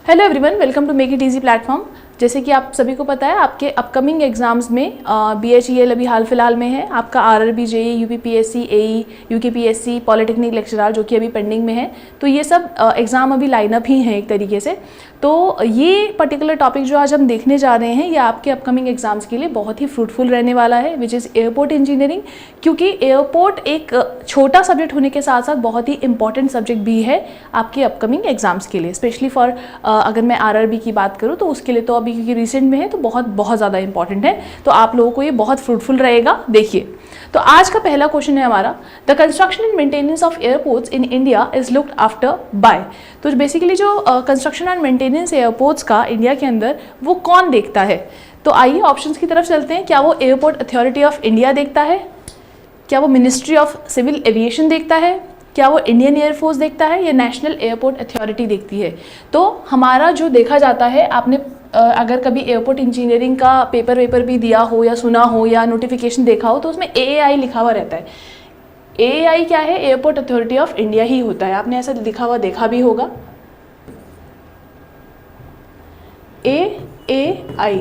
Hello everyone, welcome to make it easy platform. जैसे कि आप सभी को पता है, आपके अपकमिंग एग्जाम्स में BHEL अभी हाल फिलहाल में है, आपका RRB, JEE, UPPSC, AE, UKPSC, polytechnic lecturer जो कि अभी पेंडिंग में है। तो ये सब एग्ज़ाम अभी लाइनअप ही हैं एक तरीके से। तो ये पर्टिकुलर टॉपिक जो आज हम देखने जा रहे हैं, ये आपके अपकमिंग एग्जाम्स के लिए बहुत ही फ्रूटफुल रहने वाला है, विच इज़ एयरपोर्ट इंजीनियरिंग। क्योंकि एयरपोर्ट एक छोटा सब्जेक्ट होने के साथ साथ बहुत ही इंपॉर्टेंट सब्जेक्ट भी है आपके अपकमिंग एग्जाम्स के लिए, स्पेशली फॉर अगर मैं RRB की बात करूँ तो उसके लिए तो अभी क्योंकि रिसेंट में है तो बहुत ज़्यादा इंपॉर्टेंट है। तो आप लोगों को ये बहुत फ्रूटफुल रहेगा। देखिए, तो आज का पहला क्वेश्चन है हमारा, the construction and maintenance of airports in India is looked after bye. तो बेसिकली जो कंस्ट्रक्शन एंड मेंटेनेंस एयरपोर्ट्स का इंडिया के अंदर वो कौन देखता है। तो आइए ऑप्शंस की तरफ चलते हैं। क्या वो एयरपोर्ट अथॉरिटी ऑफ इंडिया देखता है, क्या वो मिनिस्ट्री ऑफ सिविल एविएशन देखता है, क्या वो इंडियन एयरफोर्स देखता है, या नेशनल एयरपोर्ट अथॉरिटी देखती है। तो हमारा जो देखा जाता है, आपने अगर कभी एयरपोर्ट इंजीनियरिंग का पेपर भी दिया हो या सुना हो या नोटिफिकेशन देखा हो तो उसमें AAI लिखा हुआ रहता है। AAI क्या है? एयरपोर्ट अथॉरिटी ऑफ इंडिया ही होता है। आपने ऐसा लिखा हुआ देखा भी होगा, AAI,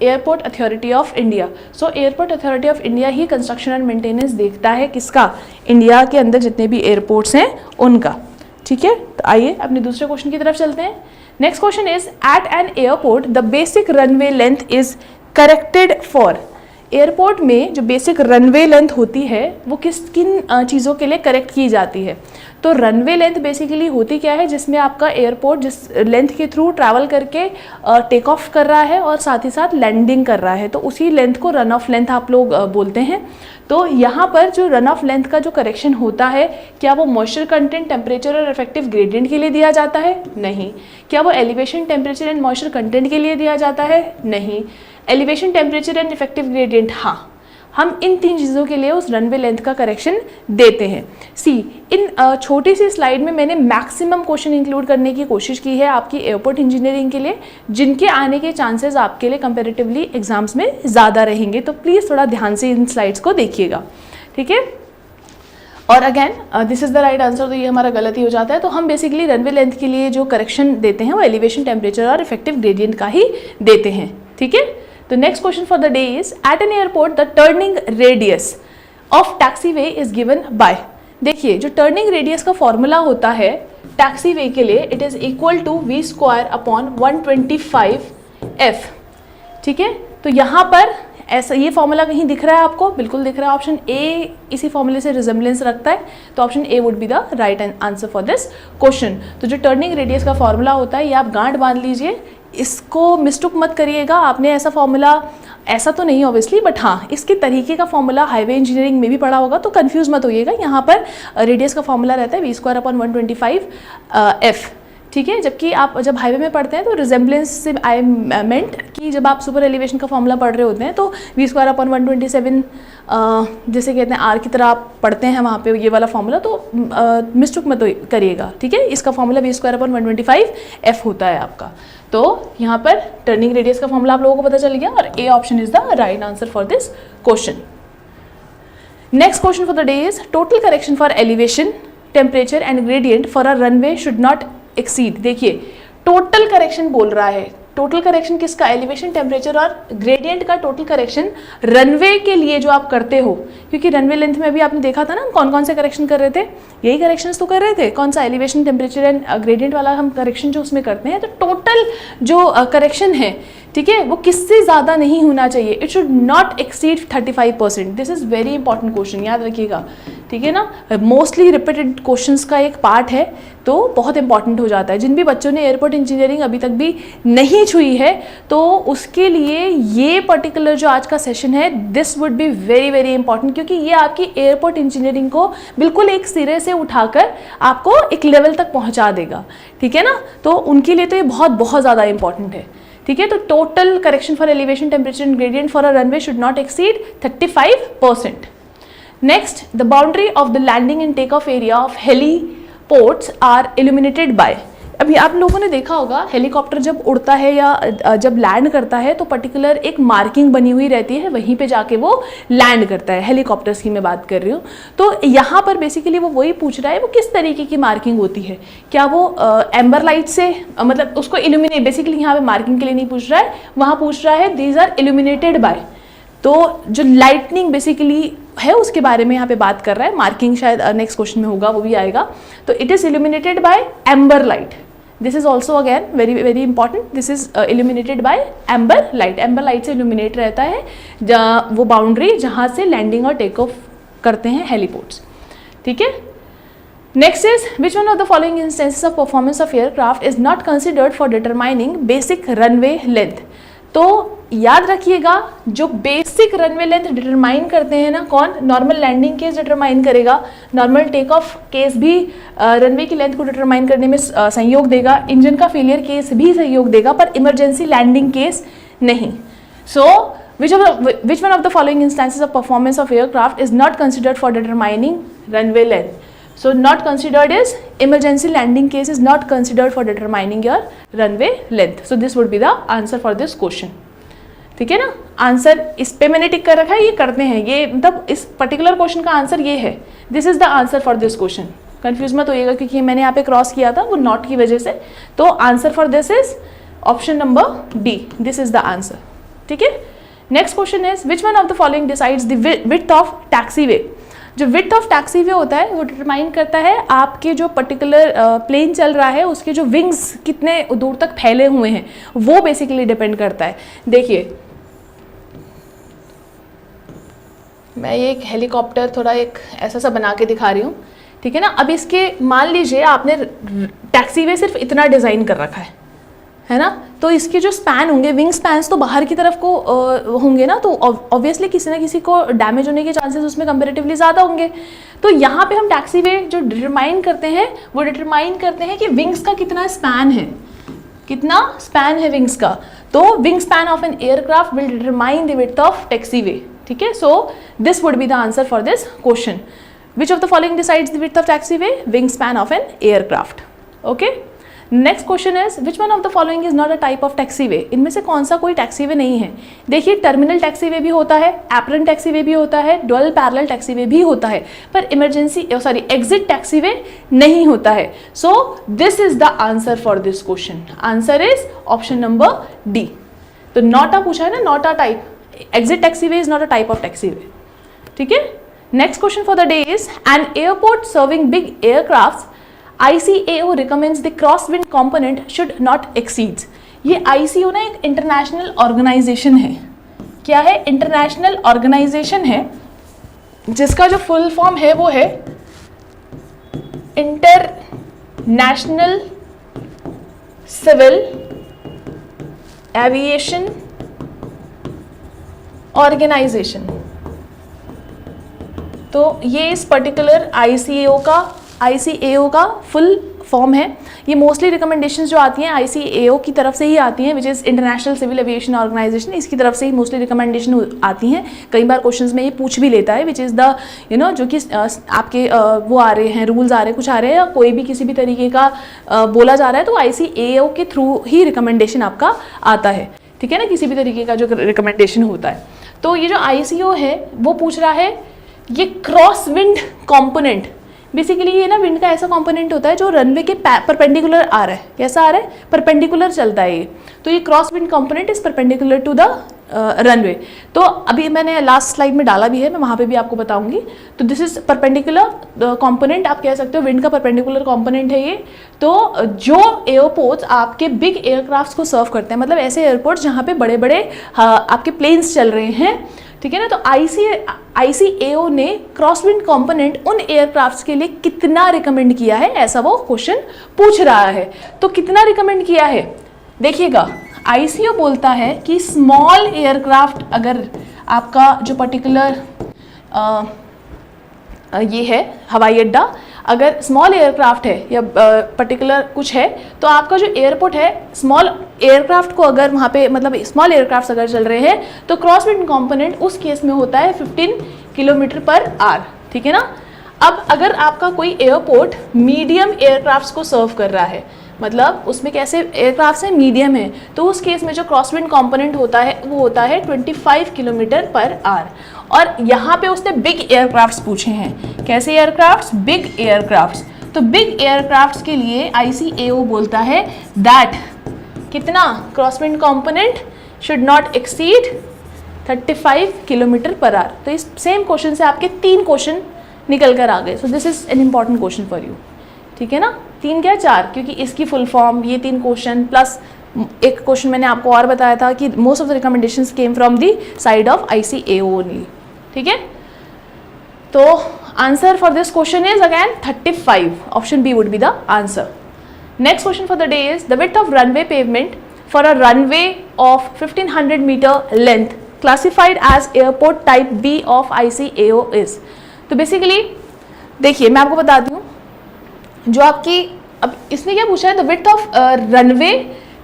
airport authority of India. So airport authority of India he construction and maintenance देखता है किसका? इंडिया के अंदर जितने भी एयरपोर्ट्स हैं उनका। ठीक है, तो आइए अपने दूसरे क्वेश्चन की तरफ चलते हैं। Next question is, at an airport the basic runway length is corrected for. Airport में जो बेसिक रनवे लेंथ होती है वो किन चीज़ों के लिए करेक्ट की जाती है। तो रनवे लेंथ बेसिकली होती क्या है, जिसमें आपका एयरपोर्ट जिस लेंथ के थ्रू ट्रैवल करके टेक ऑफ कर रहा है और साथ ही साथ लैंडिंग कर रहा है, तो उसी लेंथ को रन ऑफ लेंथ आप लोग बोलते हैं। तो यहाँ पर जो रन ऑफ लेंथ का जो करेक्शन होता है, क्या वो मॉइस्चर कंटेंट, टेम्परेचर और इफेक्टिव ग्रेडियंट के लिए दिया जाता है? नहीं। क्या वो elevation, temperature and moisture content के लिए दिया जाता है? नहीं। Elevation, temperature and effective gradient, हाँ, हम इन तीन चीज़ों के लिए उस रनवे लेंथ का करेक्शन देते हैं। इन छोटी सी स्लाइड में मैंने मैक्सिमम क्वेश्चन इंक्लूड करने की कोशिश की है आपकी एयरपोर्ट इंजीनियरिंग के लिए, जिनके आने के चांसेस आपके लिए कंपैरेटिवली एग्जाम्स में ज़्यादा रहेंगे। तो प्लीज़ थोड़ा ध्यान से इन स्लाइड्स को देखिएगा, ठीक है। और again this is the right answer, तो ये हमारा गलत ही हो जाता है। तो हम बेसिकली रनवे लेंथ के लिए जो करेक्शन देते हैं वो एलिवेशन, टेम्परेचर और इफेक्टिव ग्रेडियंट का ही देते हैं, ठीक है। The next question for the day is, at an airport the turning radius of taxiway is given by। देखिए, जो टर्निंग रेडियस का फॉर्मूला होता है टैक्सीवे के लिए, it is equal to V²/125F। ठीक है, तो यहाँ पर ऐसा ये फॉर्मूला कहीं दिख रहा है आपको? बिल्कुल दिख रहा है। ऑप्शन ए इसी फॉर्मूले से रिजेम्बलेंस रखता है, तो option A would be the right answer for this question. तो जो टर्निंग रेडियस का फॉर्मूला होता है, ये आप गांठ बांध लीजिए, इसको मिस्टेक मत करिएगा। आपने ऐसा फॉर्मूला, ऐसा तो नहीं ऑब्वियसली, बट हाँ इसके तरीके का फॉर्मूला हाईवे इंजीनियरिंग में भी पढ़ा होगा, तो कंफ्यूज मत होइएगा। यहाँ पर रेडियस का फॉर्मूला रहता है V²/125F। ठीक है, जबकि आप जब हाईवे में पढ़ते हैं तो रिजेम्बलेंस से आई मेंट कि जब आप सुपर एलिवेशन का फॉर्मूला पढ़ रहे होते हैं तो V²/127 जैसे कहते हैं R की तरह आप पढ़ते हैं वहाँ पे ये वाला फॉर्मूला, तो मिस्टेक मत करिएगा, ठीक है। इसका फॉर्मूला V²/125F होता है आपका। तो यहाँ पर टर्निंग रेडियस का फॉर्मूला आप लोगों को पता चल गया, और A option is the right answer for this question. Next question for the day is, total correction for elevation, temperature and gradient for a runway should not exceed. देखिए, total correction बोल रहा है। टोटल करेक्शन किसका? Elevation, temperature और gradient का total correction runway के लिए जो आप करते हो, क्योंकि रनवे लेंथ में अभी आपने देखा था ना हम कौन कौन से करेक्शन कर रहे थे, यही करेक्शंस तो कर रहे थे। कौन सा? एलिवेशन, टेम्परेचर एंड ग्रेडियंट वाला हम करेक्शन जो उसमें करते हैं। तो टोटल जो करेक्शन है, ठीक है, वो किससे ज़्यादा नहीं होना चाहिए। It should not exceed 35%। This is very important question, याद रखिएगा, ठीक है ना। मोस्टली रिपीटेड क्वेश्चंस का एक पार्ट है, तो बहुत इंपॉर्टेंट हो जाता है। जिन भी बच्चों ने एयरपोर्ट इंजीनियरिंग अभी तक भी नहीं छुई है, तो उसके लिए ये पर्टिकुलर जो आज का सेशन है, this would be very very important, क्योंकि ये आपकी एयरपोर्ट इंजीनियरिंग को बिल्कुल एक सिरे से उठाकर आपको एक लेवल तक पहुंचा देगा, ठीक है ना। तो उनके लिए तो ये बहुत बहुत ज़्यादा इंपॉर्टेंट है, ठीक है। तो total correction for elevation, temperature and gradient for a runway should not exceed 35%. Next, the boundary of the landing and takeoff area of heliports are illuminated by। अभी आप लोगों ने देखा होगा हेलीकॉप्टर जब उड़ता है या जब लैंड करता है तो पर्टिकुलर एक मार्किंग बनी हुई रहती है, वहीं पे जाके वो लैंड करता है। हेलीकॉप्टर्स की मैं बात कर रही हूँ। तो यहाँ पर बेसिकली वो वही पूछ रहा है वो किस तरीके की मार्किंग होती है, क्या वो एम्बर लाइट से मतलब उसको इल्यूमिनेट, बेसिकली यहाँ पे मार्किंग के लिए नहीं पूछ रहा है, वहाँ पूछ रहा है दीज आर इल्यूमिनेटेड बाय, तो जो लाइटनिंग बेसिकली है उसके बारे में यहाँ पे बात कर रहा है। मार्किंग शायद नेक्स्ट क्वेश्चन में होगा, वो भी आएगा। तो it is illuminated by amber light, this is also again very very important, this is illuminated by amber light. Amber light से इल्यूमिनेट रहता है वो बाउंड्री जहाँ से लैंडिंग और टेक ऑफ करते हैं हेलीपोर्ट्स, ठीक है। Next is which one of the following instances of performance of aircraft is not considered for determining basic runway length. तो याद रखिएगा जो बेसिक रनवे लेंथ डिटरमाइन करते हैं ना कौन, नॉर्मल लैंडिंग केस डिटरमाइन करेगा, नॉर्मल टेक ऑफ केस भी रनवे की लेंथ को डिटरमाइन करने में सहयोग देगा, इंजन का फेलियर केस भी सहयोग देगा, पर इमरजेंसी लैंडिंग केस नहीं। सो which one of the following instances of performance of aircraft is not considered for determining runway length? So not considered is emergency landing case is not considered for determining your runway length. So this would be the answer for this question. ठीक है ना, answer इस पे मैंने टिक कर रखा है, ये करते हैं, ये मतलब इस पर्टिकुलर क्वेश्चन का आंसर ये है, this is the answer for this question. Confuse मत होइएगा क्योंकि मैंने यहाँ पे क्रॉस किया था वो नॉट की वजह से। तो answer for this is option number D, this is the answer, ठीक है। Next question is which one of the following decides the width of taxiway. जो विड्थ ऑफ टैक्सीवे होता है वो डिटरमाइन करता है आपके जो पर्टिकुलर प्लेन चल रहा है उसके जो विंग्स कितने दूर तक फैले हुए हैं, वो बेसिकली डिपेंड करता है। देखिए मैं ये एक हेलीकॉप्टर थोड़ा एक ऐसा सा बना के दिखा रही हूँ, ठीक है ना। अब इसके मान लीजिए आपने टैक्सीवे सिर्फ इतना डिज़ाइन कर रखा है ना, तो इसके जो स्पैन होंगे, विंग स्पैन्स तो बाहर की तरफ को होंगे ना, तो ऑब्वियसली किसी ना किसी को डैमेज होने के चांसेस उसमें कंपेरेटिवली ज़्यादा होंगे। तो यहाँ पे हम टैक्सीवे जो डिटरमाइन करते हैं वो डिटरमाइन करते हैं कि विंग्स का कितना स्पैन है, कितना स्पैन है विंग्स का। तो wing span of an aircraft will determine the width of taxiway, ठीक है। So this would be the answer for this question. Which of the following decides the width of taxiway, wing span of an aircraft, okay. Next question is which one of the following is not a type of taxiway. इनमें से कौन सा कोई taxiway नहीं है। देखिए terminal taxiway भी होता है, एप्रन टैक्सीवे भी होता है, डुअल पैरेलल टैक्सीवे भी होता है, पर इमरजेंसी एग्जिट टैक्सीवे नहीं होता है। So this is the answer for this question, answer is option number D. तो नॉट आ पूछा है ना, not a type, exit taxiway is not a type of taxiway, ठीक है। Next question for the day is an airport serving big aircraft ICAO recommends the crosswind component should not exceed। ये ICAO ना एक international organisation है। क्या है? International organisation है जिसका जो फुल फॉर्म है वो है इंटरनेशनल सिविल एविएशन ऑर्गेनाइजेशन। तो ये इस पर्टिकुलर ICAO का फुल फॉर्म है। ये मोस्टली रिकमेंडेशंस जो आती हैं ICAO की तरफ से ही आती हैं, which is international civil aviation organization. इसकी तरफ से ही मोस्टली रिकमेंडेशन आती हैं। कई बार क्वेश्चंस में ये पूछ भी लेता है विच इज़ द जो कि आपके वो आ रहे हैं, रूल्स आ रहे हैं, कुछ आ रहे हैं, या कोई भी किसी भी तरीके का बोला जा रहा है तो ICAO के थ्रू ही रिकमेंडेशन आपका आता है, ठीक है ना, किसी भी तरीके का जो रिकमेंडेशन होता है। तो ये जो ICAO है वो पूछ रहा है ये क्रॉस विंड कॉम्पोनेंट, बेसिकली ये ना विंड का ऐसा कंपोनेंट होता है जो रनवे के परपेंडिकुलर आ रहा है। कैसा आ रहा है? परपेंडिकुलर चलता है ये। तो ये cross wind component is perpendicular to the runway. तो अभी मैंने लास्ट स्लाइड में डाला भी है, मैं वहाँ पे भी आपको बताऊंगी। तो दिस इज परपेंडिकुलर कंपोनेंट, आप कह सकते हो विंड का परपेंडिकुलर कंपोनेंट है ये। तो जो एयरपोर्ट्स आपके बिग एयरक्राफ्ट्स को सर्व करते हैं, मतलब ऐसे एयरपोर्ट्स जहाँ पे बड़े बड़े आपके प्लेन्स चल रहे हैं, ठीक है ना, तो ICAO ने क्रॉसविंड कंपोनेंट उन एयरक्राफ्ट्स के लिए कितना रिकमेंड किया है, ऐसा वो क्वेश्चन पूछ रहा है। तो कितना रिकमेंड किया है देखिएगा, ICAO बोलता है कि स्मॉल एयरक्राफ्ट, अगर आपका जो पर्टिकुलर ये है हवाई अड्डा, अगर स्मॉल एयरक्राफ्ट है या पर्टिकुलर कुछ है, तो आपका जो एयरपोर्ट है स्मॉल एयरक्राफ्ट को अगर वहाँ पे मतलब स्मॉल एयरक्राफ्ट अगर चल रहे हैं तो क्रॉसविंड कंपोनेंट उस केस में होता है 15 किलोमीटर पर आवर, ठीक है ना। अब अगर आपका कोई एयरपोर्ट मीडियम एयरक्राफ्ट्स को सर्व कर रहा है, मतलब उसमें कैसे एयरक्राफ्ट है, मीडियम है, तो उस केस में जो क्रॉस विंड कंपोनेंट होता है वो होता है 25 किलोमीटर पर आवर। और यहाँ पे उसने बिग एयरक्राफ्ट्स पूछे हैं। कैसे एयरक्राफ्ट्स? Big aircrafts. तो बिग एयरक्राफ्ट्स के लिए ICAO बोलता है दैट कितना cross wind component should not exceed 35 kilometre per hour. तो इस सेम क्वेश्चन से आपके 3 क्वेश्चन निकल कर आ गए। सो this is an important question for you. ठीक है ना, 3 क्या 4, क्योंकि इसकी फुल फॉर्म, ये 3 क्वेश्चन प्लस एक क्वेश्चन मैंने आपको और बताया था कि most of the recommendations came from the side of ICAO only. ठीक है, तो answer for this question is again 35. Option B would be the answer. Next question for the day is the width of runway pavement for a runway of 1500 meter length classified as airport type B of ICAO is. तो basically देखिए मैं आपको बताती हूँ, जो आपकी अब इसने क्या पूछा है, the width of runway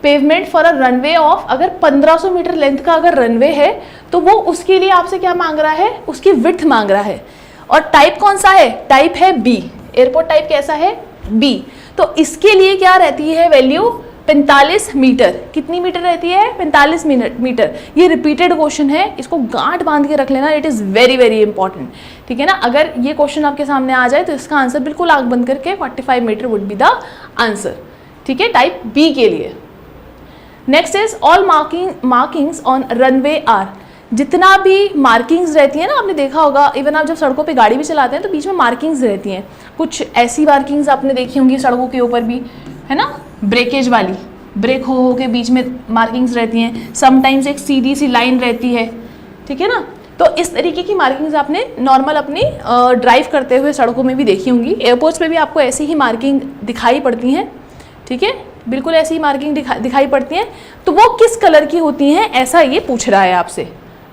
pavement for a runway of, अगर 1500 मीटर लेंथ का अगर रनवे है तो वो उसके लिए आपसे क्या मांग रहा है, उसकी विड्थ मांग रहा है। और टाइप कौन सा है? टाइप है बी। एयरपोर्ट टाइप कैसा है? बी। तो इसके लिए क्या रहती है वैल्यू? 45 मीटर। कितनी मीटर रहती है? 45 मीटर। ये रिपीटेड क्वेश्चन है, इसको गांठ बांध के रख लेना, it is very very important. ठीक है ना, अगर ये क्वेश्चन आपके सामने आ जाए तो इसका आंसर बिल्कुल आंख बंद करके 45 meter would be the answer. ठीक है, टाइप बी के लिए। Next is all markings on runway are. जितना भी मार्किंग्स रहती है ना, आपने देखा होगा, इवन आप जब सड़कों पे गाड़ी भी चलाते हैं तो बीच में मार्किंग्स रहती हैं। कुछ ऐसी मार्किंग्स आपने देखी होंगी सड़कों के ऊपर भी, है ना, ब्रेकेज वाली, ब्रेक हो के बीच में मार्किंग्स रहती हैं। समटाइम्स एक सीधी सी लाइन रहती है। ठीक है ना, तो इस तरीके की मार्किंग्स आपने नॉर्मल अपनी ड्राइव करते हुए सड़कों में भी देखी होंगी। एयरपोर्ट्स पे भी आपको ऐसी ही मार्किंग दिखाई पड़ती हैं। ठीक है, बिल्कुल ऐसी ही मार्किंग दिखाई पड़ती हैं। तो वो किस कलर की होती हैं, ऐसा ये पूछ रहा है आपसे।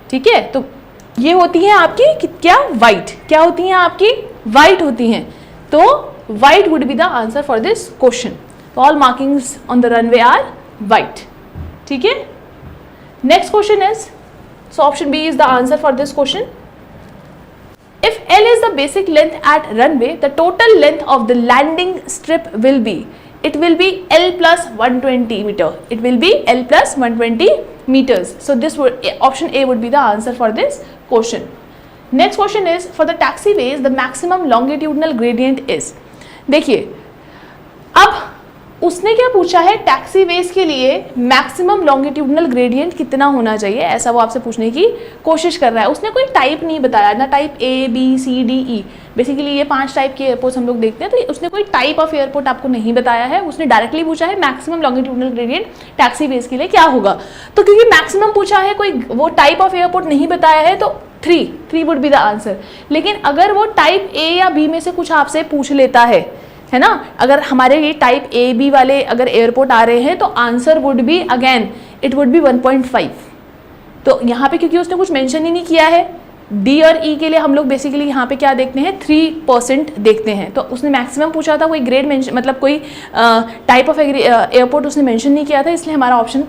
ठीक है, तो ये होती हैं आपकी क्या? वाइट। क्या होती हैं आपकी? वाइट होती हैं। तो white would be the answer for this question. तो all markings on the runway are white. ठीक है, next question is, so option B is the answer for this question. If L is the basic length at runway, the total length of the landing strip will be, it will be L plus 120 meter. It will be L plus 120 meters. So this would, option A would be the answer for this question. Next question is, for the taxiways, the maximum longitudinal gradient is. देखिए, अब उसने क्या पूछा है, टैक्सीवेज के लिए maximum longitudinal gradient कितना होना चाहिए, ऐसा वो आपसे पूछने की कोशिश कर रहा है। उसने कोई टाइप नहीं बताया, ना type A, B, C, D, E। Basically ये 5 टाइप के एयरपोर्ट्स हम लोग देखते हैं, तो उसने कोई टाइप ऑफ एयरपोर्ट आपको नहीं बताया है। उसने डायरेक्टली पूछा है मैक्सिमम लॉन्गिट्यूडनल ग्रेडियंट टैक्सीवेज के लिए क्या होगा। तो क्योंकि मैक्सिमम पूछा है, कोई वो टाइप ऑफ एयरपोर्ट नहीं बताया है, तो 3 वुड बी द आंसर। लेकिन अगर वो टाइप A या B में से कुछ आपसे पूछ लेता है ना, अगर हमारे ये टाइप A, B वाले अगर एयरपोर्ट आ रहे हैं तो answer would be again it would be 1.5। तो यहाँ पे क्योंकि उसने कुछ मेंशन ही नहीं किया है, D और E के लिए हम लोग बेसिकली यहाँ पे क्या देखते हैं, 3% देखते हैं। तो उसने मैक्सिमम पूछा था, कोई ग्रेड मेंशन मतलब कोई टाइप ऑफ एयरपोर्ट उसने मेंशन नहीं किया था, इसलिए हमारा ऑप्शन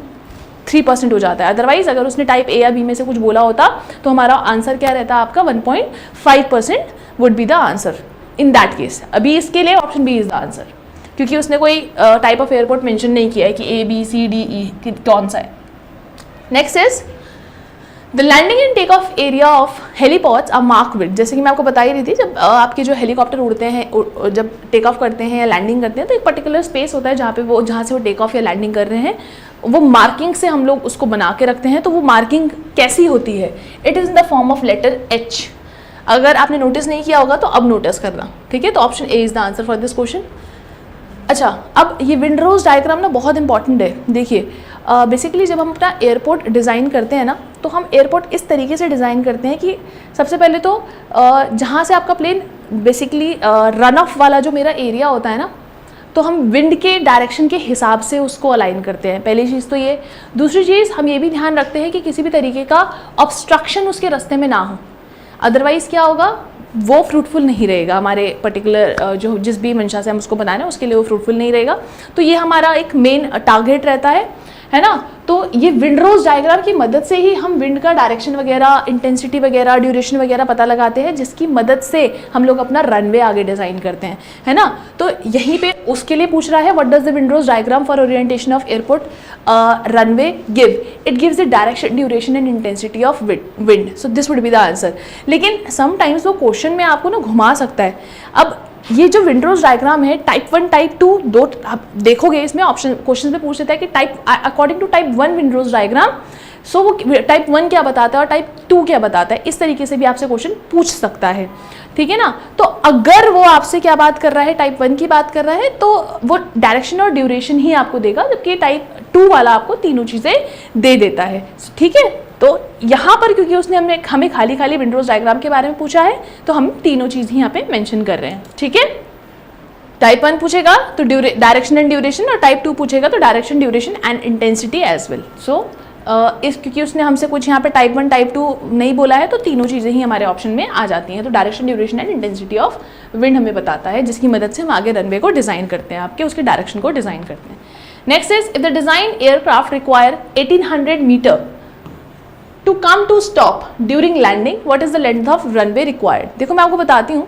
3% हो जाता है। अदरवाइज अगर उसने टाइप A या B में से कुछ बोला होता तो हमारा आंसर क्या रहता, आपका 1.5% would be the answer in that case. अभी इसके लिए option B is the answer, क्योंकि उसने कोई टाइप ऑफ एयरपोर्ट मेंशन नहीं किया है कि A, B, C, D, E कौन सा है। Next is the landing and take off area of helipads are mark with. जैसे कि मैं आपको बता ही रही थी, जब आपके जो हेलीकॉप्टर उड़ते हैं, जब टेक ऑफ करते हैं या लैंडिंग करते हैं, तो एक पर्टिकुलर स्पेस होता है जहाँ से वो टेक ऑफ या लैंडिंग कर रहे हैं, वो मार्किंग से हम लोग उसको बना के रखते हैं। तो वो मार्किंग कैसी होती है, it is in the form of letter H। अगर आपने नोटिस नहीं किया होगा तो अब नोटिस करना। ठीक है, तो option A is the answer for this question. अच्छा, अब ये विंडरोज डायग्राम ना बहुत इंपॉर्टेंट है। देखिए, बेसिकली जब हम अपना एयरपोर्ट डिज़ाइन करते हैं ना, तो हम एयरपोर्ट इस तरीके से डिज़ाइन करते हैं कि सबसे पहले तो जहाँ से आपका प्लेन बेसिकली रन ऑफ वाला जो मेरा एरिया होता है ना, तो हम विंड के डायरेक्शन के हिसाब से उसको अलाइन करते हैं। पहली चीज़ तो ये। दूसरी चीज़, हम ये भी ध्यान रखते हैं कि किसी भी तरीके का ऑब्स्ट्रक्शन उसके रास्ते में ना हो, अदरवाइज़ क्या होगा, वो फ्रूटफुल नहीं रहेगा। हमारे पर्टिकुलर जो जिस भी मंशा से हम उसको बनाना है उसके लिए वो फ्रूटफुल नहीं रहेगा। तो ये हमारा एक मेन टारगेट रहता है है ना। तो ये विंडरोज डायग्राम की मदद से ही हम विंड का डायरेक्शन वगैरह, इंटेंसिटी वगैरह, ड्यूरेशन वगैरह पता लगाते हैं, जिसकी मदद से हम लोग अपना रनवे आगे डिजाइन करते हैं, है ना। तो यहीं पे उसके लिए पूछ रहा है what does the wind rose diagram for orientation of airport runway give, it gives the direction, duration and intensity of wind, so this would be the answer. लेकिन समटाइम्स वो क्वेश्चन में आपको ना घुमा सकता है। अब ये जो विंडरोज डायग्राम है टाइप 1 टाइप 2 दो आप देखोगे इसमें ऑप्शन क्वेश्चन में पूछ लेता है कि type according to type 1 wind rose diagram, so वो टाइप 1 क्या बताता है और टाइप 2 क्या बताता है, इस तरीके से भी आपसे क्वेश्चन पूछ सकता है, ठीक है ना। तो अगर वो आपसे क्या बात कर रहा है, टाइप 1 की बात कर रहा है, तो वो डायरेक्शन और ड्यूरेशन ही आपको देगा, जबकि टाइप 2 वाला आपको तीनों चीजें दे देता है, ठीक है। तो यहाँ पर क्योंकि उसने हमें खाली खाली विंडरोज डायग्राम के बारे में पूछा है, तो हम तीनों चीज ही यहाँ पे मेंशन कर रहे हैं, ठीक है। टाइप 1 पूछेगा तो डायरेक्शन एंड ड्यूरेशन, और टाइप 2 पूछेगा तो direction, duration and intensity as well. So क्योंकि उसने हमसे कुछ यहाँ पे टाइप 1 टाइप 2 नहीं बोला है, तो तीनों चीजें ही हमारे ऑप्शन में आ जाती हैं। तो direction, duration and intensity of wind हमें बताता है, जिसकी मदद से हम आगे रनवे को डिजाइन करते हैं, आपके उसके डायरेक्शन को डिजाइन करते हैं। Next is if the design aircraft require 1800 meter to come to stop during landing, what is the length of runway required. देखो मैं आपको बताती हूँ,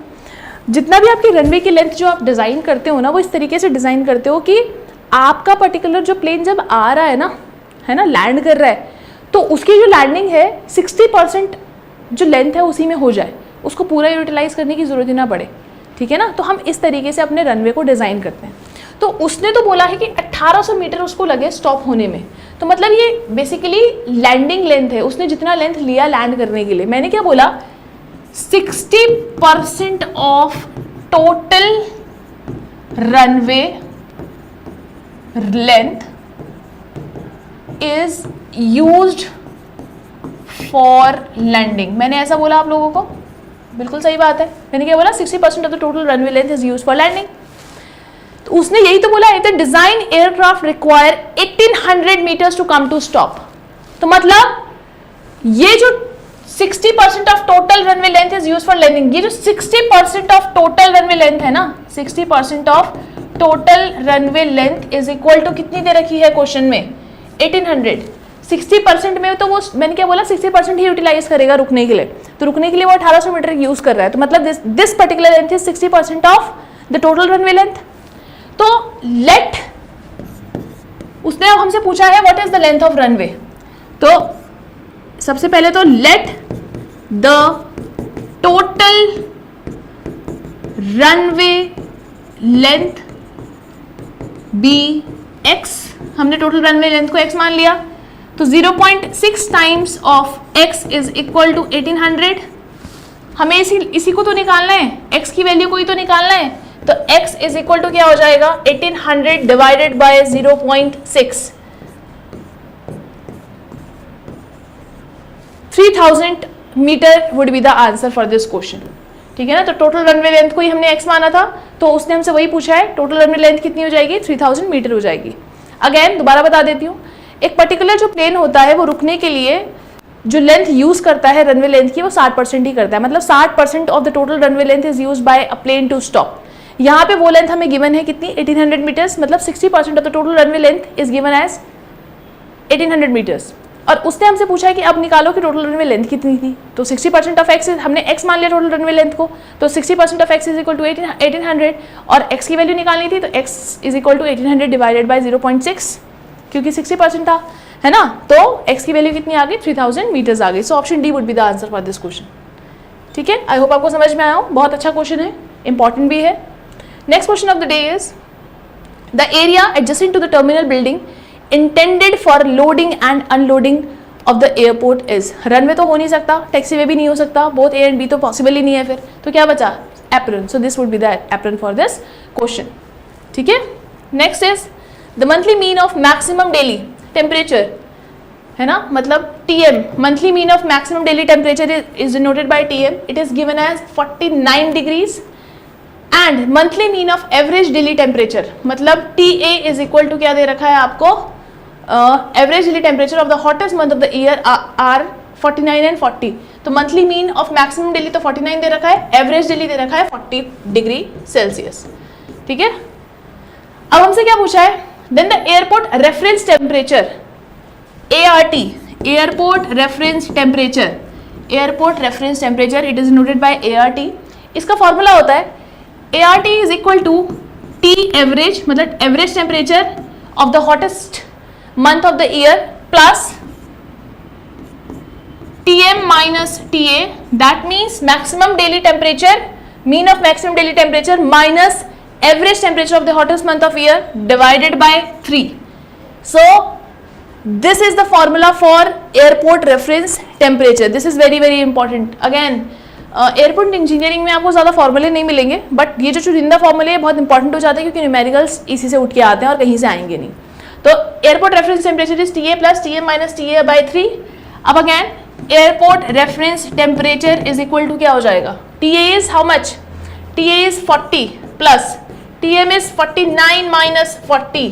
जितना भी आपकी रनवे की लेंथ जो आप डिजाइन करते हो ना, वो इस तरीके से डिजाइन करते हो कि आपका पर्टिकुलर जो प्लेन जब आ रहा है ना, लैंड कर रहा है, तो उसकी जो लैंडिंग है 60% जो लेंथ है उसी में हो जाए, उसको पूरा यूटिलाइज करने की जरूरत ही ना पड़े, ठीक है ना। तो हम इस तरीके से अपने रनवे को डिजाइन करते हैं। तो उसने तो बोला है कि 1800 मीटर उसको लगे स्टॉप होने में, तो मतलब ये बेसिकली लैंडिंग लेंथ है, उसने जितना लेंथ लिया लैंड करने के लिए। मैंने क्या बोला, 60% of total runway length is used for landing. मैंने ऐसा बोला आप लोगों को, बिल्कुल सही बात है। मैंने क्या बोला, 60% of the total runway length is used for landing. तो उसने यही तो बोला है, the design aircraft require 1800 meters to come to stop. तो मतलब ये जो 60% of total runway length is used for landing, ये जो 60% ऑफ टोटल रनवे लेंथ है ना, 60% of total runway length is equal to कितनी दे रखी है क्वेश्चन में, 1800। 60% में तो वो मैंने क्या बोला, 60% ही यूटिलाइज करेगा रुकने के लिए, तो रुकने के लिए वो 1800 मीटर यूज कर रहा है। तो मतलब this particular length is 60% of the total runway length. तो लेट, उसने अब हमसे पूछा है what is the length of runway, तो सबसे पहले तो let the total runway length be x, हमने टोटल रनवे लेंथ को x मान लिया, तो 0.6 times of x is equal to 1800। हमें इसी को तो निकालना है, x की वैल्यू को ही तो निकालना है, तो x इज इक्वल टू क्या हो जाएगा, 1800 divided by 0.6, 3000 meter would be the answer for this question, ठीक है ना। तो टोटल रनवे लेंथ को ही हमने x माना था, तो उसने हमसे वही पूछा है, टोटल रनवे लेंथ कितनी हो जाएगी, 3000 मीटर हो जाएगी। अगेन दोबारा बता देती हूँ, एक पर्टिकुलर जो प्लेन होता है वो रुकने के लिए जो लेंथ यूज करता है रनवे लेंथ की, वो 60% ही करता है, मतलब 60% of the total runway length is used by a plane to stop. यहाँ पे वो लेंथ हमें गिवन है कितनी, 1800 मीटर्स, मतलब 60% of the total runway length is given as 1800 meters. और उसने हमसे पूछा है कि अब निकालो कि टोटल रनवे लेंथ कितनी थी, तो 60% ऑफ एक्स, हमने एक्स मान लिया टोटल रनवे लेंथ को, तो 60% of x is equal to 1800, और एक्स की वैल्यू निकालनी थी, तो x is equal to 1800 divided by 0.6, क्योंकि 60% था, है ना। तो एक्स की वैल्यू कितनी आ गई, 3000 मीटर्स आ गई। सो option D would be the answer for this question, ठीक है। आई होप आपको समझ में आया हो, बहुत अच्छा क्वेश्चन है, इंपॉर्टेंट भी है। Next question of the day is the area adjacent to the terminal building intended for loading and unloading of the airport is. Runway तो हो नहीं सकता, टैक्सीवे भी नहीं हो सकता, बोथ ए एंड बी तो पॉसिबल ही नहीं है, फिर तो क्या बचा, apron. So this would be the apron for this question, ठीक है। Next is the monthly mean of maximum daily temperature, है ना, मतलब TM, monthly mean of maximum daily temperature is denoted by TM, it is given as 49 degrees, and monthly mean of average daily temperature, मतलब TA is equal to क्या दे रखा है आपको, average daily temperature of the hottest month of the year are 49 and 40। तो monthly mean of maximum daily तो 49 दे रखा है, एवरेज डेली दे रखा है 40 डिग्री सेल्सियस, ठीक है। अब हमसे क्या पूछा है, then the airport reference temperature ART, airport reference temperature, airport reference temperature, it is noted by ART. इसका फॉर्मूला होता है ART is equal to T average, मतलब average temperature of the hottest month of the year plus Tm minus TA, that means maximum daily temperature, mean of maximum daily temperature minus average temperature of the hottest month of year divided by 3. So this is the formula for airport reference temperature. This is very very important. Again, airport engineering में आपको ज़्यादा फॉर्मूले नहीं मिलेंगे, but ये जो चुनिंदा फॉर्मूले है बहुत इंपॉर्टेंट हो जाते हैं क्योंकि न्यूमेरिकल्स इसी से उठ के आते हैं और कहीं से आएंगे नहीं. तो airport reference temperature is TA plus TM minus TA by 3. अब again airport reference temperature is equal to क्या हो जाएगा, TA is how much, TA is 40 plus TM is 49 minus 40,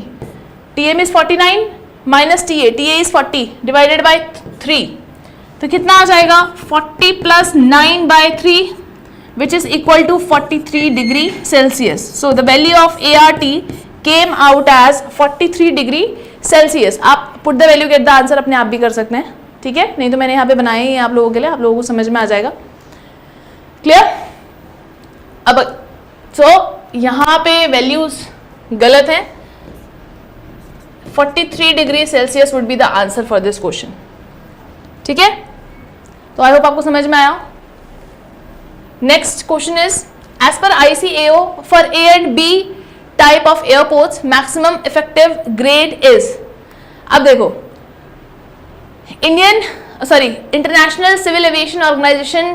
TM is 49 minus TA is 40 divided by 3. तो कितना आ जाएगा 40 plus 9 by 3 which is equal to 43 degree celsius. So the value of ART came out as 43 degree Celsius. आप put the value get the answer अपने आप भी कर सकते हैं, ठीक है, नहीं तो मैंने यहाँ पे बनाए ही आप लोगों के लिए, आप लोगों को समझ में आ जाएगा. क्लियर? अब सो यहाँ पे वैल्यूज गलत हैं. 43 degree celsius would be the answer for this question. ठीक है, तो आई होप आपको समझ में आया. Next question is as per ICAO for A and B type of airports maximum effective grade is. अब देखो इंटरनेशनल सिविल एविएशन ऑर्गेनाइजेशन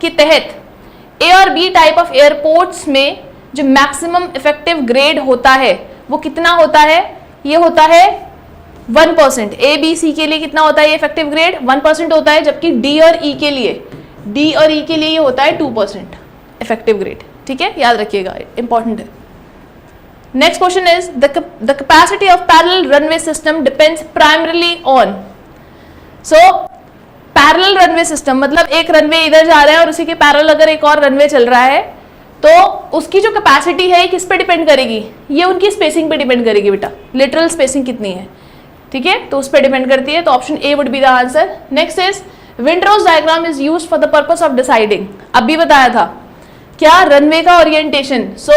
के तहत A और B टाइप ऑफ एयरपोर्ट्स में जो मैक्सिमम इफेक्टिव ग्रेड होता है वो कितना होता है, ये होता है 1%. A, B, C के लिए कितना होता है ये इफेक्टिव ग्रेड 1% होता है, जबकि D और E के लिए ये होता है 2% इफेक्टिव ग्रेड. ठीक है, याद रखिएगा, इंपॉर्टेंट है. Next question is the capacity of parallel runway system depends primarily on. So parallel runway system मतलब एक रनवे इधर जा रहा है और उसी के पैरेलल अगर एक और रनवे चल रहा है तो उसकी जो कैपेसिटी है किस पे डिपेंड करेगी, ये उनकी स्पेसिंग पे डिपेंड करेगी बेटा, लिटरल स्पेसिंग कितनी है. ठीक है, तो उस पर डिपेंड करती है. तो option A would be the answer. Next is wind rose diagram is used for the purpose of deciding. अभी बताया था क्या, रनवे का orientation. So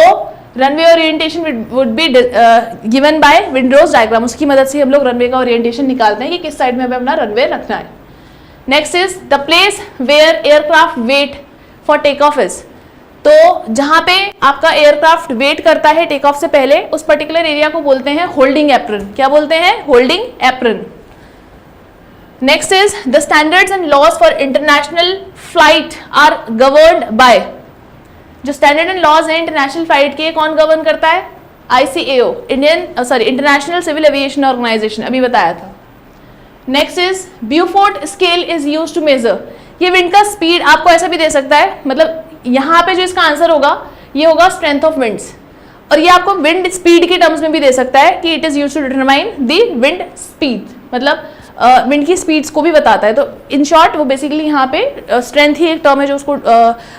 runway orientation would be given by wind rose diagram. उसकी मदद से हम लोग रनवे का ओरिएंटेशन निकालते हैं कि किस साइड में हमें अपना रनवे रखना है. Next is the place where aircraft wait for take off is. तो जहां पे आपका एयरक्राफ्ट वेट करता है टेक ऑफ से पहले, उस पर्टिकुलर एरिया को बोलते हैं होल्डिंग एप्रन. क्या बोलते हैं, holding apron. Next is the standards and laws for international flight are governed by. जो स्टैंडर्ड एंड लॉज हैं इंटरनेशनल फ्लाइट के, कौन गवर्न करता है, ICAO, international civil aviation organization, अभी बताया था. Next is Beaufort scale is used to measure. ये विंड का स्पीड आपको ऐसा भी दे सकता है, मतलब यहाँ पे जो इसका आंसर होगा ये होगा स्ट्रेंथ ऑफ विंड्स, और ये आपको विंड स्पीड के टर्म्स में भी दे सकता है कि it is used to determine the wind speed, मतलब विंड की स्पीड्स को भी बताता है. तो इन शॉर्ट वो बेसिकली यहाँ पे स्ट्रेंथ ही एक टर्म है जो उसको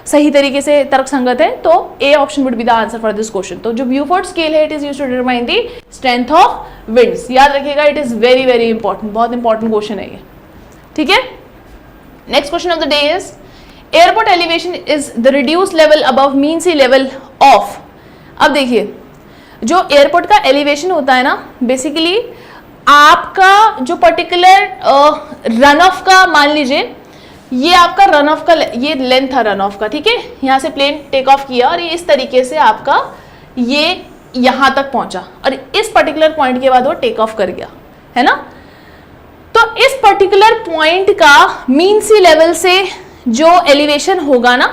सही तरीके से तर्कसंगत है. तो A option would be the answer for this question. तो जो ब्यूफोर्ट स्केल है it is used to determine the strength of winds. याद रखिएगा, it is very very important, बहुत इंपॉर्टेंट क्वेश्चन है ये. ठीक है, next question of the day is airport elevation is the reduce level above mean sea level of. अब देखिए जो एयरपोर्ट का एलिवेशन होता है ना, बेसिकली आपका जो पर्टिकुलर रन ऑफ का, मान लीजिए ये आपका रन ऑफ का ये लेंथ था रन ऑफ का. ठीक है, यहाँ से प्लेन टेक ऑफ किया और ये इस तरीके से आपका ये यहाँ तक पहुंचा और इस पर्टिकुलर पॉइंट के बाद वो टेक ऑफ कर गया, है ना. तो इस पर्टिकुलर पॉइंट का मीन सी लेवल से जो एलिवेशन होगा ना,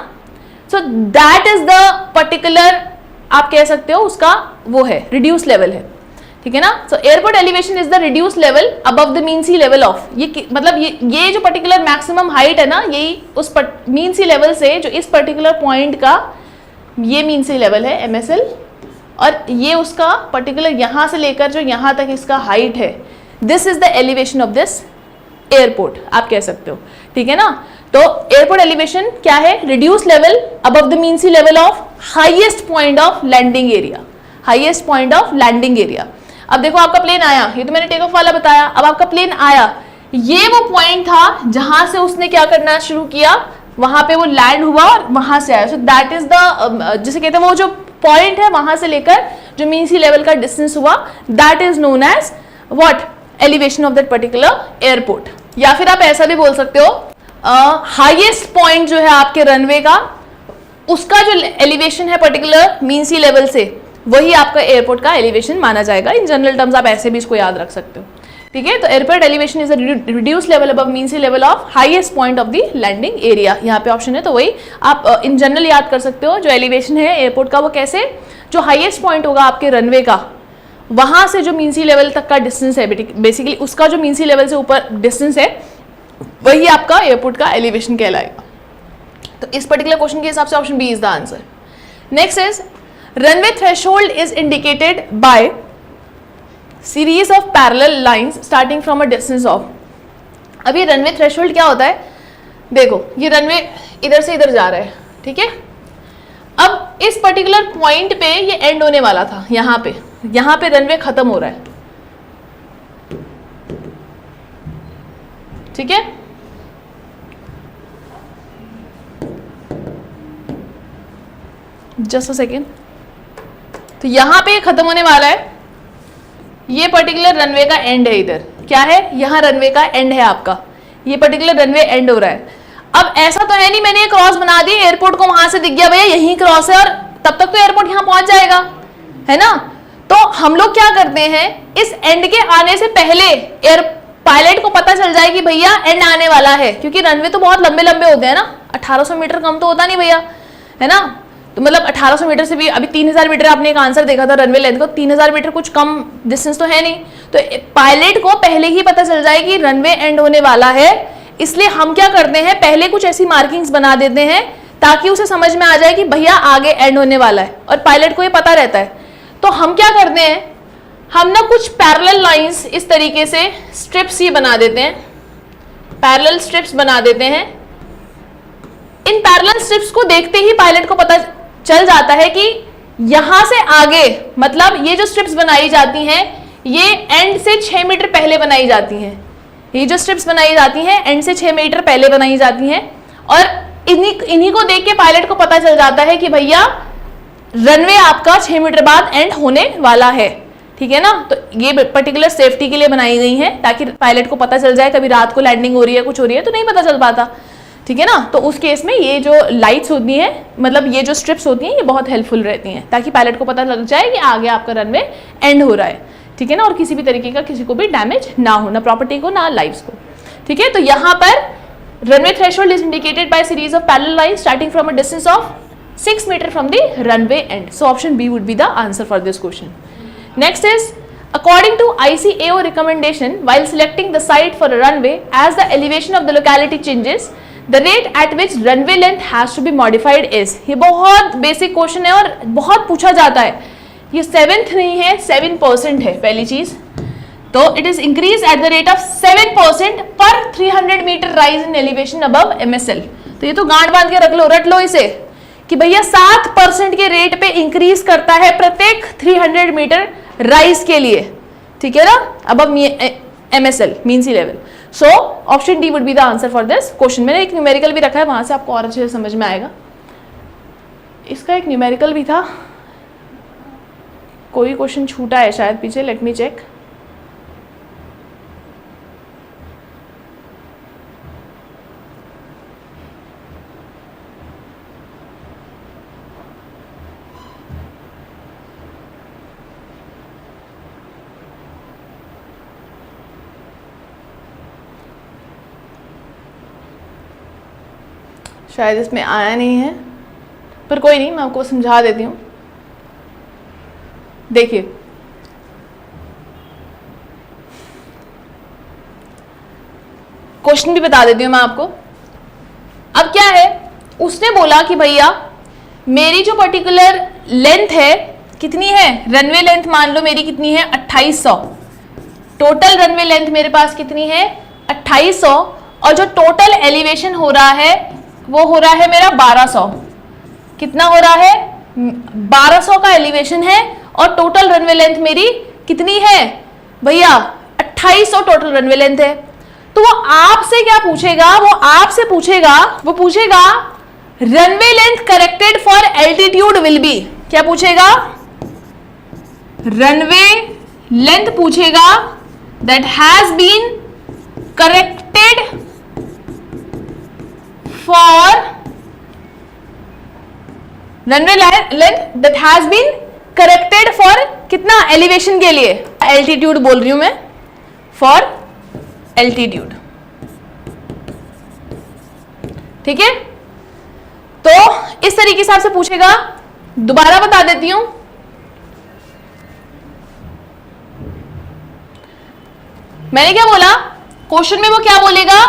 so that is the particular, आप कह सकते हो उसका वो है रिड्यूस लेवल है. ठीक है ना. So airport elevation is the reduce level above the mean sea level of. ये मतलब ये जो पर्टिकुलर मैक्सिमम हाइट है ना, यही उस मीन सी लेवल से जो इस पर्टिकुलर पॉइंट का ये मीन सी लेवल है MSL, और ये उसका पर्टिकुलर यहां से लेकर जो यहां तक इसका हाइट है, this is the elevation of this airport, आप कह सकते हो. ठीक है ना. तो एयरपोर्ट एलिवेशन क्या है, reduce level above the mean sea level of highest point of landing area, highest point of landing area. अब देखो आपका प्लेन आया, ये तो मैंने टेक ऑफ वाला बताया, अब आपका प्लेन आया, ये वो पॉइंट था जहां से उसने क्या करना शुरू किया, वहां पे वो लैंड हुआ और वहां से आया। सो दैट इज द, जिसे कहते हैं वो जो पॉइंट है वहां से लेकर जो मीन सी लेवल का डिस्टेंस हुआ, that is known as what, elevation of that particular airport. या फिर आप ऐसा भी बोल सकते हो, हाईएस्ट पॉइंट जो है आपके रनवे का, उसका जो एलिवेशन है पर्टिकुलर मीन सी लेवल से, वही आपका एयरपोर्ट का एलिवेशन माना जाएगा। इन जनरल टर्म्स आप ऐसे भी इसको याद रख सकते हो, ठीक है। तो airport elevation is a reduce level above mean sea level of highest point of the landing area. यहाँ पे ऑप्शन है, तो वही आप इन जनरल याद कर सकते हो। जो एलिवेशन है एयरपोर्ट का वो कैसे, जो हाईएस्ट पॉइंट होगा आपके रनवे का, वहां से जो मीन सी लेवल तक का डिस्टेंस है, बेसिकली उसका जो मीन सी लेवल से ऊपर डिस्टेंस है, वही आपका एयरपोर्ट का एलिवेशन कहलाएगा। तो इस पर्टिकुलर क्वेश्चन के हिसाब से option B is the answer. Next is runway threshold is indicated by series of parallel lines starting from a distance of. अब ये रनवे थ्रेशोल्ड क्या होता है, देखो ये रनवे इधर से इधर जा रहा है, ठीक है। अब इस पर्टिकुलर पॉइंट पे ये एंड होने वाला था, यहाँ पे रनवे खत्म हो रहा है, ठीक है। जस्ट अ सेकेंड, तो यहां पे खत्म होने वाला है, ये पर्टिकुलर रनवे का एंड है, इधर क्या है, यहां रनवे का एंड है आपका, ये पर्टिकुलर रनवे एंड हो रहा है। अब ऐसा तो है नहीं मैंने ये क्रॉस बना दी, एयरपोर्ट को वहां से दिख गया भैया यही क्रॉस है और तब तक तो एयरपोर्ट यहां पहुंच जाएगा, है ना। तो हम लोग क्या करते हैं, इस एंड के आने से पहले एयर पायलट को पता चल जाए कि भैया एंड आने वाला है, क्योंकि रनवे तो बहुत लंबे लंबे होते हैं ना, 1800 मीटर कम तो होता नहीं भैया, है ना। तो मतलब 1800 मीटर से भी, अभी 3000 मीटर आपने एक आंसर देखा था रनवे लेंथ को, 3000 मीटर कुछ कम डिस्टेंस तो है नहीं। तो पायलट को पहले ही पता चल जाए कि रनवे एंड होने वाला है, इसलिए हम क्या करते हैं, पहले कुछ ऐसी मार्किंग्स बना देते हैं ताकि उसे समझ में आ जाए कि भैया आगे एंड होने वाला है, और पायलट को ये पता रहता है। तो हम क्या करते हैं, हम ना कुछ पैरेलल लाइंस इस तरीके से स्ट्रिप्स ही बना देते हैं, पैरेलल स्ट्रिप्स बना देते हैं। इन पैरेलल स्ट्रिप्स को देखते ही पायलट को पता चल जाता है कि यहां से आगे, मतलब ये जो स्ट्रिप्स बनाई जाती हैं ये एंड से 6 मीटर पहले बनाई जाती हैं, ये जो स्ट्रिप्स बनाई जाती हैं एंड से 6 मीटर पहले बनाई जाती हैं, और इन्हीं को देख के पायलट को पता चल जाता है कि भैया रनवे आपका 6 मीटर बाद एंड होने वाला है, ठीक है ना। तो ये पर्टिकुलर सेफ्टी के लिए बनाई गई है ताकि पायलट को पता चल जाए, कभी रात को लैंडिंग हो रही है, कुछ हो रही है तो नहीं पता चल पाता, ठीक है ना। तो उस केस में ये जो लाइट्स होती हैं, मतलब ये जो स्ट्रिप्स होती हैं, ये बहुत हेल्पफुल रहती हैं ताकि पायलट को पता लग जाए कि आगे आपका रनवे एंड हो रहा है, ठीक है ना, और किसी भी तरीके का किसी को भी डैमेज ना हो, ना प्रॉपर्टी को ना लाइव्स को, ठीक है। तो यहाँ पर runway threshold is indicated by series of parallel lines starting from a distance of 6 meter from the runway end. So option B would be the answer for this question. Next is according to ICAO recommendation while selecting the site for a runway, as the elevation of the locality changes, the rate at which runway length has to be modified is। ये बहुत basic question है और बहुत पूछा जाता है, ये 7th नहीं है 7% है पहली चीज, तो it is increase at the rate of 7% per 300 meter rise in elevation above MSL। तो ये तो गांठ बांध के रख लो, रट लो इसे कि भैया 7% के रेट पे इंक्रीज करता है प्रत्येक 300 मीटर राइज के लिए, ठीक है ना, above MSL mean sea level. So option D would be the answer for this question. मैंने एक न्यूमेरिकल भी रखा है, वहां से आपको और अच्छे से समझ में आएगा। इसका एक न्यूमेरिकल भी था, कोई क्वेश्चन छूटा है शायद पीछे, लेट मी चेक। शायद इसमें आया नहीं है, पर कोई नहीं, मैं आपको समझा देती हूँ। देखिए क्वेश्चन भी बता देती हूँ मैं आपको। अब क्या है, उसने बोला कि भैया मेरी जो पर्टिकुलर लेंथ है कितनी है, रनवे लेंथ मान लो मेरी कितनी है 2800, टोटल रनवे लेंथ मेरे पास कितनी है 2800, और जो टोटल एलिवेशन हो रहा है वो हो रहा है मेरा 1200। कितना हो रहा है 1200 का एलिवेशन है, और टोटल रनवे लेंथ मेरी कितनी है भैया 2800 टोटल रनवे लेंथ है। तो वो आपसे क्या पूछेगा, वो पूछेगा runway length corrected for altitude will be, क्या पूछेगा, रनवे लेंथ पूछेगा that has been corrected for runway length that has been corrected for कितना, एलिवेशन के लिए, एल्टीट्यूड बोल रही हूं मैं, फॉर एल्टीट्यूड। ठीक है, तो इस तरीके से आपसे पूछेगा। दोबारा बता देती हूं, मैंने क्या बोला, क्वेश्चन में वो क्या बोलेगा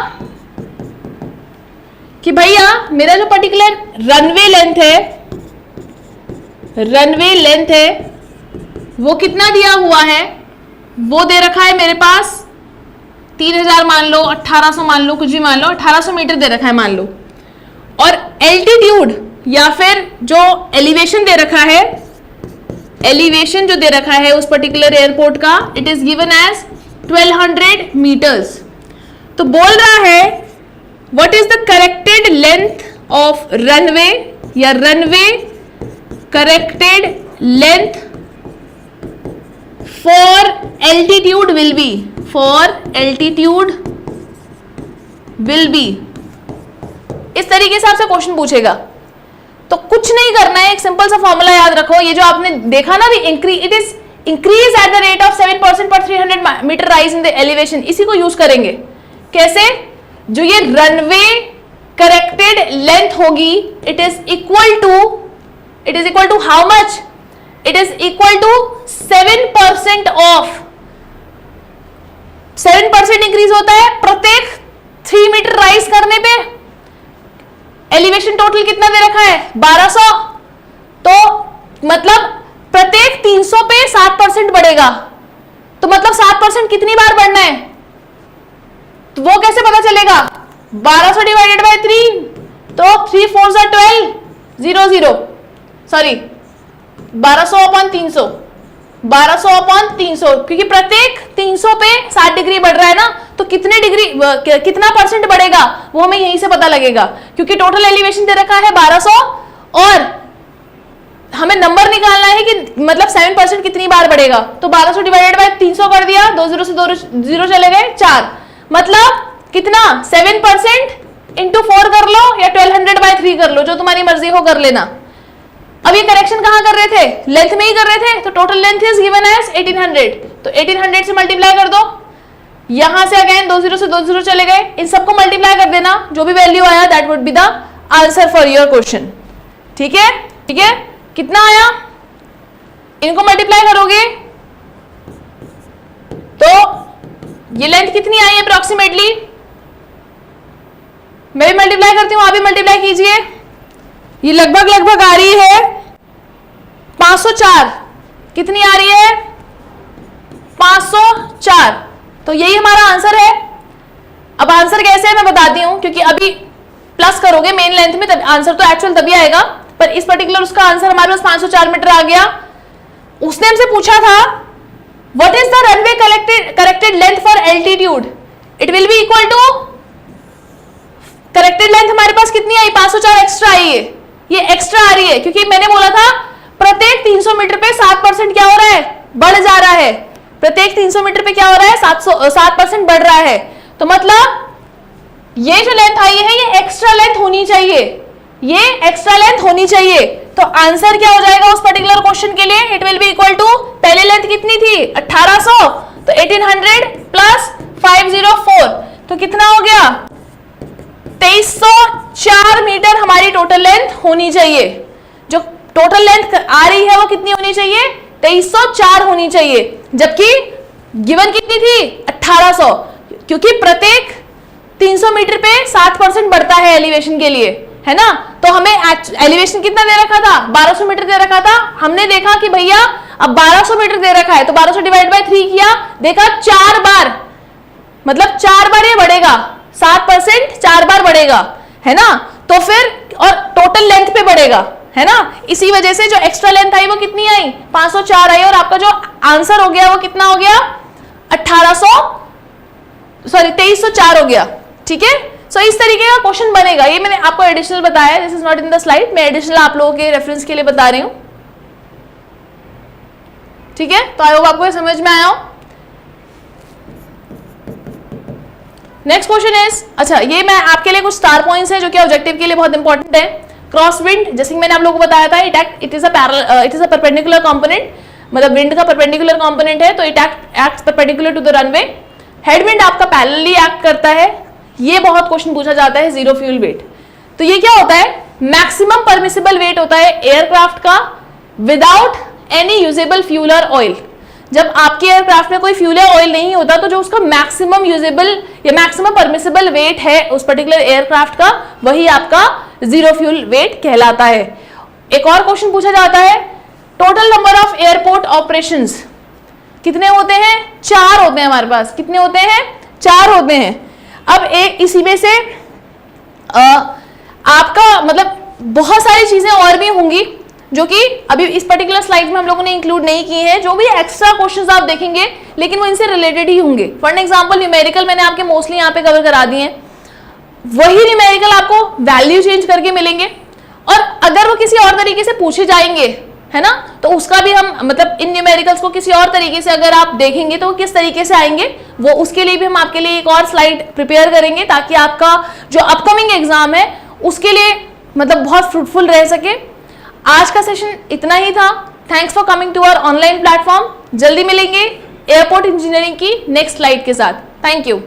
कि भैया मेरा जो पर्टिकुलर रनवे लेंथ है वो कितना दिया हुआ है, वो दे रखा है मेरे पास 3000 मान लो, 1800 मान लो, कुछ भी मान लो, 1800 मीटर दे रखा है मान लो, और एल्टीट्यूड या फिर जो एलिवेशन दे रखा है, एलिवेशन जो दे रखा है उस पर्टिकुलर एयरपोर्ट का, it is given as 1200 meters. तो बोल रहा है what is the corrected length of runway या runway corrected length for altitude will be, इस तरीके से आपसे क्वेश्चन पूछेगा। तो कुछ नहीं करना है, एक सिंपल सा फॉर्मूला याद रखो, ये जो आपने देखा ना भी, it is increase at the rate of 7% per 300 meter rise in the elevation, इसी को यूज करेंगे। कैसे, जो ये रनवे करेक्टेड लेंथ होगी it is equal to how much, it is equal to 7% of 7% increase होता है प्रत्येक 3 मीटर राइज करने पे। एलिवेशन टोटल कितना दे रखा है 1200, तो मतलब प्रत्येक 300 पे 7% बढ़ेगा, तो मतलब 7% कितनी बार बढ़ना है, तो वो कैसे पता चलेगा, 1200 डिवाइडेड बाय 3, तो 3 4 12 0 0 सॉरी 1200 अपॉन 300, 1200 अपॉन 300, क्योंकि प्रत्येक 300 पे 60 डिग्री बढ़ रहा है ना, तो कितने डिग्री कितना परसेंट बढ़ेगा वो हमें यहीं से पता लगेगा, क्योंकि टोटल एलिवेशन दे रखा है 1200 और हमें नंबर निकालना है कि मतलब 7% कितनी बार बढ़ेगा। तो 1200 डिवाइडेड बाय 300 कर दिया, 2 0 से 2 0 चले गए 4, मतलब कितना 7% इंटू 4 कर लो या 1200 बाय 3 कर लो, जो तुम्हारी मर्जी हो कर लेना। अब ये करेक्शन कहां कर रहे थे, लेंथ में ही कर रहे थे, तो total length is given as 1800, तो 1800 से मल्टीप्लाई कर दो, यहां से अगेन 2 0 से 2 0 चले गए, इन सबको मल्टीप्लाई कर देना, जो भी वैल्यू आया that would be the answer for your question. ठीक है, ठीक है, कितना आया, इनको मल्टीप्लाई करोगे तो ये लेंथ कितनी आई है अप्रोक्सीमेटली, मैं भी मल्टीप्लाई करती हूं, आप भी मल्टीप्लाई कीजिए, ये लगभग आ रही है 504, कितनी आ रही है 504, तो यही हमारा आंसर है। अब आंसर कैसे है मैं बताती हूं, क्योंकि अभी प्लस करोगे मेन लेंथ में तब आंसर तो एक्चुअल तभी आएगा, पर इस पर्टिकुलर उसका आंसर हमारे पास 504 मीटर आ गया। उसने हमसे पूछा था what is the runway corrected length for altitude, it will be equal to, corrected length हमारे पास कितनी आई 504 एक्स्ट्रा आई है, ये एक्स्ट्रा आ रही है क्योंकि मैंने बोला था प्रत्येक 300 मीटर पे 7% क्या हो रहा है, बढ़ जा रहा है, प्रत्येक 300 मीटर पे क्या हो रहा है 7% बढ़ रहा है, तो मतलब ये जो लेंथ आई है ये एक्स्ट्रा लेंथ होनी चाहिए, ये एक्स्ट्रा लेंथ होनी चाहिए। तो आंसर क्या हो जाएगा उस पर्टिकुलर क्वेश्चन के लिए, it will be equal to, पहले लेंथ कितनी थी 1800, तो 1800 प्लस 504, तो कितना हो गया 2304 मीटर हमारी टोटल लेंथ होनी चाहिए। जो टोटल लेंथ आ रही है वो कितनी होनी चाहिए 2304 होनी चाहिए, जबकि गिवन कितनी थी 1800, क्योंकि प्रत्येक 300 मीटर पे 7% बढ़ता है एलिवेशन के लिए, है ना। तो हमें एलिवेशन कितना दे रखा था 1200 मीटर दे रखा था, हमने देखा कि भैया अब 1200 मीटर दे रखा है तो 1200 डिवाइड बाय 3 किया, देखा 4 बार, मतलब 4 बार ये बढ़ेगा, 7% 4 बार बढ़ेगा, है ना। तो फिर और टोटल लेंथ पे बढ़ेगा, है ना। इसी वजह से जो एक्स्ट्रा लेंथ आई वो कितनी आई, 504 आई, और आपका जो आंसर हो गया वो कितना हो गया, 2304 हो गया। ठीक है, सो इस तरीके का क्वेश्चन बनेगा। ये मैंने आपको एडिशनल बताया, this is not in the slide, मैं एडिशनल आप लोगों के रेफरेंस के लिए बता रही हूं। ठीक है, तो आई होप आपको ये समझ में आया हो। नेक्स्ट क्वेश्चन इज, अच्छा ये मैं आपके लिए कुछ स्टार पॉइंट्स है जो कि ऑब्जेक्टिव के लिए बहुत इंपॉर्टेंट है। क्रॉस विंड, जैसे कि मैंने आप लोगों को बताया था, it is a perpendicular component, मतलब विंड का परपेंडिकुलर कंपोनेंट है, तो it acts perpendicular to the runway. Headwind आपका पैरेलली एक्ट करता है, ये बहुत क्वेश्चन पूछा जाता है। जीरो फ्यूल वेट, तो ये क्या होता है, मैक्सिमम परमिसिबल वेट होता है एयरक्राफ्ट का विदाउट एनी यूजेबल फ्यूल और ऑयल। जब आपके एयरक्राफ्ट में कोई फ्यूल या ऑयल नहीं होता तो जो उसका मैक्सिमम यूजेबल या मैक्सिमम परमिसिबल वेट है उस पर्टिकुलर एयरक्राफ्ट का, वही आपका जीरो फ्यूल वेट कहलाता है। एक और क्वेश्चन पूछा जाता है, total number of airport operations कितने होते हैं, 4 होते हैं हमारे पास। कितने होते हैं, 4 होते हैं। अब एक इसी में से आपका मतलब बहुत सारी चीजें और भी होंगी जो कि अभी इस पर्टिकुलर स्लाइड में हम लोगों ने इंक्लूड नहीं की है। जो भी एक्स्ट्रा क्वेश्चंस आप देखेंगे लेकिन वो इनसे रिलेटेड ही होंगे। फॉर एग्जांपल न्यूमेरिकल मैंने आपके मोस्टली यहाँ पे कवर करा दिए हैं, वही न्यूमेरिकल आपको वैल्यू चेंज करके मिलेंगे, और अगर वो किसी और तरीके से पूछे जाएंगे, है ना, तो उसका भी हम मतलब इन न्यूमेरिकल्स को किसी और तरीके से अगर आप देखेंगे तो किस तरीके से आएंगे, वो उसके लिए भी हम आपके लिए एक और स्लाइड प्रिपेयर करेंगे ताकि आपका जो अपकमिंग एग्जाम है उसके लिए मतलब बहुत फ्रूटफुल रह सके। आज का सेशन इतना ही था। Thanks for coming to our online platform. जल्दी मिलेंगे एयरपोर्ट इंजीनियरिंग की नेक्स्ट स्लाइड के साथ। Thank you.